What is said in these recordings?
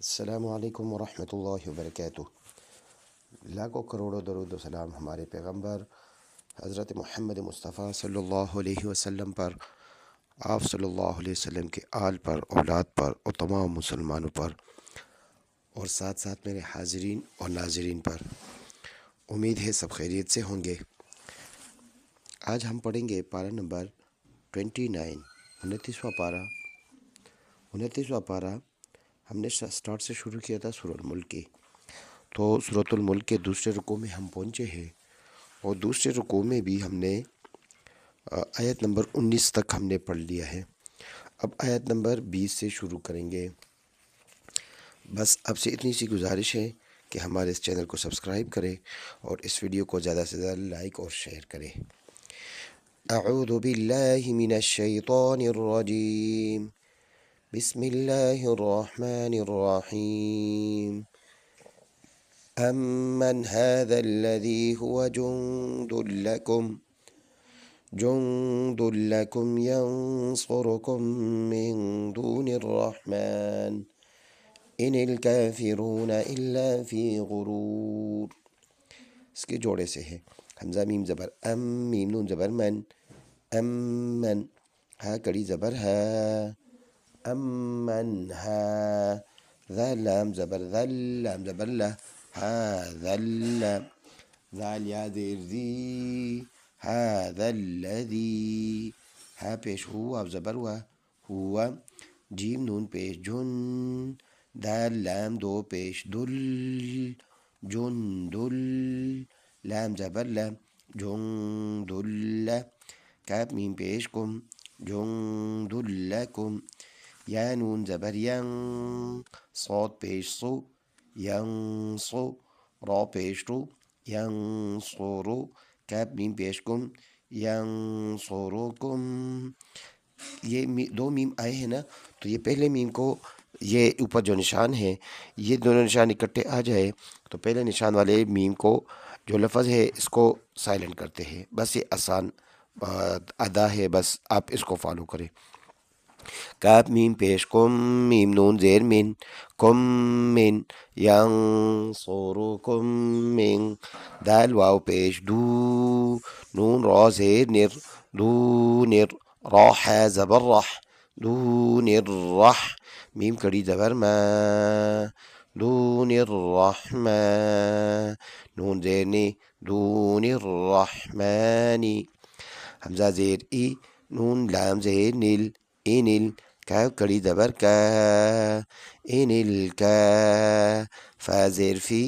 السلام علیکم ورحمۃ اللہ وبرکاتہ۔ لاکھوں کروڑوں درود و سلام ہمارے پیغمبر حضرت محمد مصطفیٰ صلی اللہ علیہ وسلم پر، آپ صلی اللہ علیہ وسلم کے آل پر، اولاد پر اور تمام مسلمانوں پر، اور ساتھ ساتھ میرے حاضرین اور ناظرین پر۔ امید ہے سب خیریت سے ہوں گے۔ آج ہم پڑھیں گے پارہ نمبر 29، 29واں پارہ ہم نے سٹارٹ سے شروع کیا تھا سورۃ الملک کی۔ تو سورۃ الملک کے دوسرے رکوع میں ہم پہنچے ہیں، اور دوسرے رکوع میں بھی ہم نے آیت نمبر 19 تک ہم نے پڑھ لیا ہے۔ اب آیت نمبر 20 سے شروع کریں گے۔ بس اب سے اتنی سی گزارش ہے کہ ہمارے اس چینل کو سبسکرائب کریں اور اس ویڈیو کو زیادہ سے زیادہ لائک اور شیئر کریں۔ اعوذ باللہ من الشیطان الرجیم، بسم اللہ الرحمن الرحیم۔ أَمَّنْ هَذَا الَّذِي هُوَ جُنْدٌ لَكُمْ يَنْصُرُكُمْ مِنْ دُونِ الرَّحْمَنِ إِنِ الْكَافِرُونَ إِلَّا فِي غُرُورٍ۔ اس کے جوڑے سے ہے حمزہ میم زبر ام، میم نون زبر من، امن، ہا کڑی زبر ہے، امن ہا، ذا لام زبر ذل، لام زبر لہ، هذا ذال یا زیر ذی، هذا الذی، ہا پیش ہو، اب زبر ہوا، جیم نون پیش جن، دال لام دو پیش دل، جن دل، لام زبر لام، جن دل، کاف میم پیش کم، جن دل کم، یا نون زبر ین، صاد پیش سو، ینصو، را پیش رو، ینصرو، کاف میم پیش کم، ینصرکم۔ یہ دو میم آئے ہیں نا، تو یہ پہلے میم کو، یہ اوپر جو نشان ہے، یہ دونوں نشان اکٹھے آ جائے تو پہلے نشان والے میم کو جو لفظ ہے اس کو سائلنٹ کرتے ہیں۔ بس یہ آسان ادا ہے، بس آپ اس کو فالو کریں۔ کاف میم پیش کم، میم نون زیر من، کم من، ینصرکم من، دال واو پیش دو، نون را زیر نر، دو نر، را حا زبر رح، دون الرح، میم کڑی زبر ما، دون الرحمن، نون زیر نی، دون الرحمن، حمزہ زیر ای، نون لام زیر نیل، انل، کاف کڑی زبر کا، انل کا، فا زیر فی،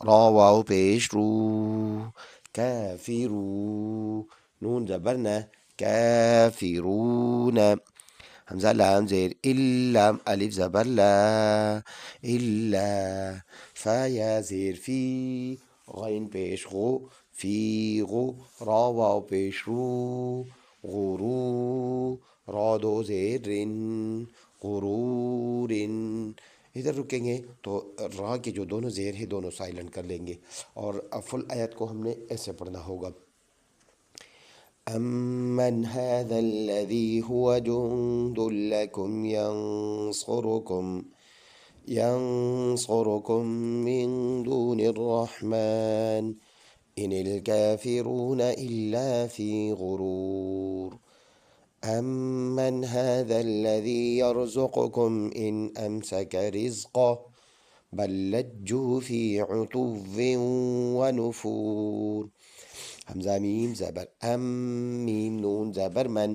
را واو پیش رو، کافرو، نون زبر نہ، کافرون، حمزہ لام زیر ال، لام الف زبر لا، الا، فا یا زیر فی، غین پیش غو، فی غو، را واو پیش رو، غرو، را دو زیر رن، غرورن۔ ادھر رکیں گے تو را کے جو دونوں زیر ہیں دونوں سائلنٹ کر لیں گے، اور فل آیت کو ہم نے ایسے پڑھنا ہوگا۔ أَمَّنْ هَذَا الَّذِي هُوَ جُنْدٌ لَكُمْ يَنْصُرُكُمْ مِنْ دُونِ الرَّحْمَنِ إِنِ الْكَافِرُونَ إِلَّا فِي غُرُورٍ۔ أَمَّنْ هَذَا الَّذِي يَرْزُقُكُمْ إِنْ أَمْسَكَ رِزْقَهُ بَل لَجُّوا فِي عُتُوٍّ وَنُفُورٍ۔ حمزہ میم زبر ام، میم نون زبر من،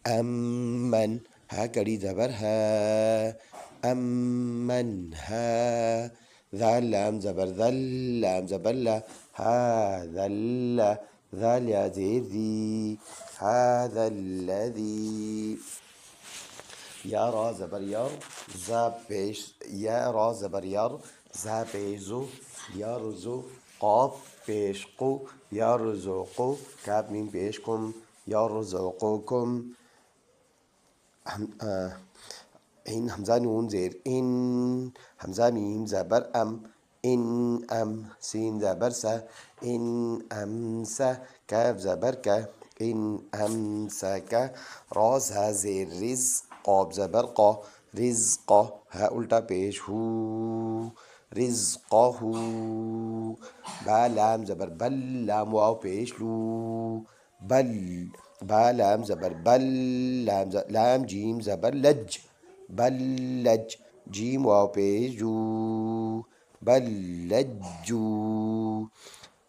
امن، ہا کڑی زبر ہے، امن ہے، ذال لام زبر ذل، لام زبر لا، ہا ذل، ذال یا زیر ذی، هذا الذی، یا را زبر یر، زا پیش، یا را زبر یر، زا پیش زو، یرزو، قاف پیش قو، یرزقو، کاف میم پیش کم، یرزقکم، ان حمزہ نون زیر ان، حمزہ میم زبر ام، ان ام، سین زبر سا، ان امسا، کاف زبر کا، ان امسکا، را زا زیر رز، قاب زبر قا، رزق ہا الٹا پیش ہو رزقہ با لام زبر بل لام واو پیش لو بل با لام زبر بل لام جیم زبر لج بل لج جیم واو پیش جو بل لجو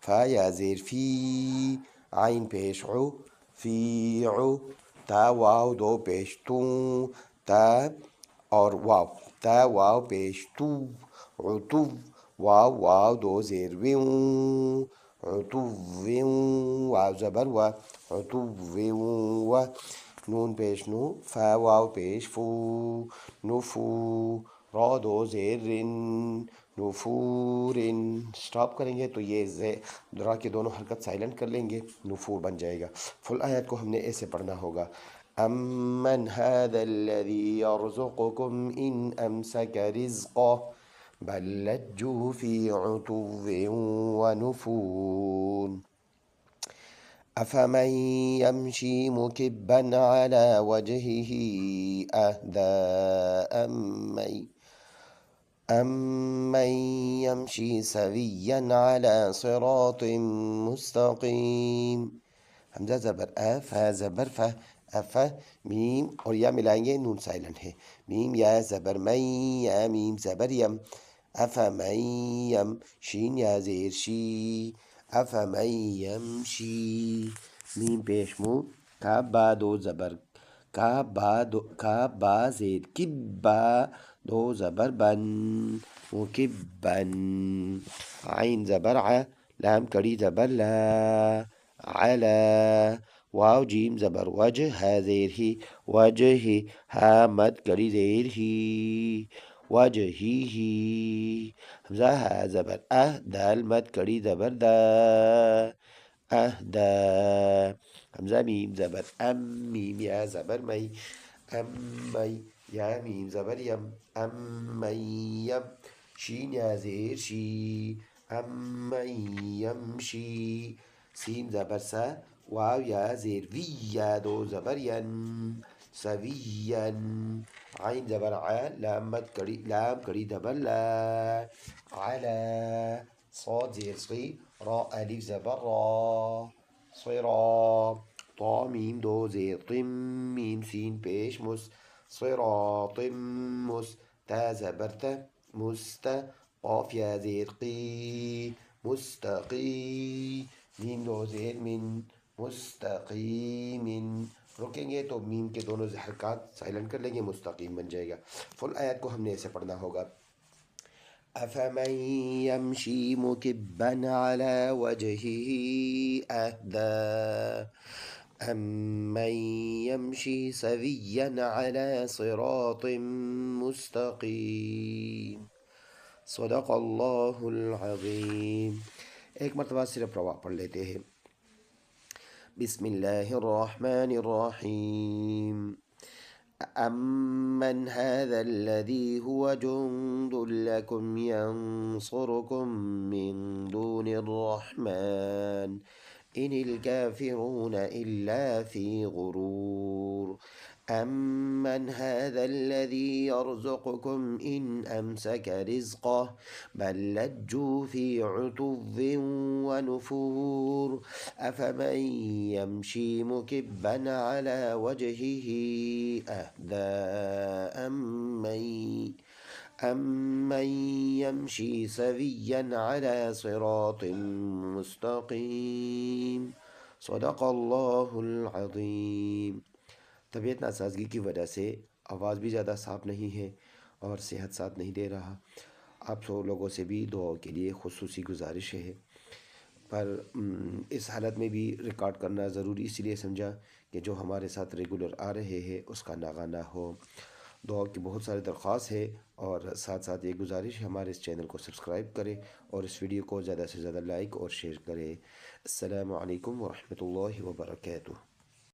فا یا زیر فی عین پیش عو فی عو تا واو دو پیش تو تا اور واو تا واو پیش تو عتو واو واو دو زیر ویوں عتو ویوں واو زبر و عتو ویوں و نون پیش نو فا واو پیش فو نفو را دو زیر رن نفورن سٹاپ کریں گے تو یہ را کے دونوں حرکت سائلنٹ کر لیں گے نفور بن جائے گا فل آیت کو ہم نے ایسے پڑھنا ہوگا امن هذا الذي يرزقكم ان امسك رزقه بل لجوا في عتو ونفور أفمن يمشي مكبا على وجهه أهدى أمن يمشي سويا على صراط مستقيم حمزہ زبر فا زبر فا افا میم اور یا ملائیں گے نون سائلنٹ ہے میم یا زبر میں یا میم زبر یم افمن یم شین یا زیر شی افمن یمشی میم پیش مو کا با دو زبر کا با زیر کبا دو زبر بن مکبن عین زبر ع لام کڑی زبر لا علا واو جیم زبر وجہ ہا زیر ہی وجہ ہی ہا مد کڑی زیر ہی وجہ ہی حمزہ ہا زبر دال مد کڑی زبر دا دا حمزہ میم زبر میم یا زبر مئی مئی یا میم زبر یم من یم شین یا زیر شی من یمشی سین زبر سا واو یا زیر وی یا دو زبر ین سوین عین زبر ع لام کڑی زبر لا علا صاد زیر صی را الف زبر را صرا طا میم دو زیر طم میم سین پیش مس صراط مس تا زبر تا مست قاف یا زیر قی مستقی میم دو زیر من مستقیم رکیں گے تو میم کے دونوں حرکات سائلنٹ کر لیں گے مستقیم بن جائے گا فل آیت کو ہم نے ایسے پڑھنا ہوگا أفمن يمشي مكبا على وجهه أهدى أمن يمشي سويا على صراط مستقيم صدق اللہ العظیم ایک مرتبہ صرف روا پڑھ لیتے ہیں بسم اللہ الرحمن الرحیم أَمَّنْ هَذَا الَّذِي هُوَ جُنْدٌ لَكُمْ يَنْصُرُكُم مِّن دُونِ الرَّحْمَنِ إِنِ الْكَافِرُونَ إِلَّا فِي غُرُورٍ أَمَّنْ هَذَا الَّذِي يَرْزُقُكُمْ إِنْ أَمْسَكَ رِزْقَهُ بَل لَّجُّوا فِي عُتُوٍّ وَنُفُورٍ أَفَمَن يَمْشِي مُكِبًّا عَلَى وَجْهِهِ أَهْدَى أَمَّن يَمْشِي سَوِيًّا عَلَى صِرَاطٍ مُّسْتَقِيمٍ صدق اللہ العظیم طبیعت ناسازگی کی وجہ سے آواز بھی زیادہ صاف نہیں ہے اور صحت ساتھ نہیں دے رہا آپ سو لوگوں سے بھی دعا کے لیے خصوصی گزارش ہے پر اس حالت میں بھی ریکارڈ کرنا ضروری اس لیے سمجھا کہ جو ہمارے ساتھ ریگولر آ رہے ہیں اس کا ناغہ نہ ہو دعا کی بہت ساری درخواست ہے اور ساتھ ساتھ یہ گزارش ہے ہمارے اس چینل کو سبسکرائب کریں اور اس ویڈیو کو زیادہ سے زیادہ لائک اور شیئر کریں السلام علیکم ورحمۃ اللہ وبرکاتہ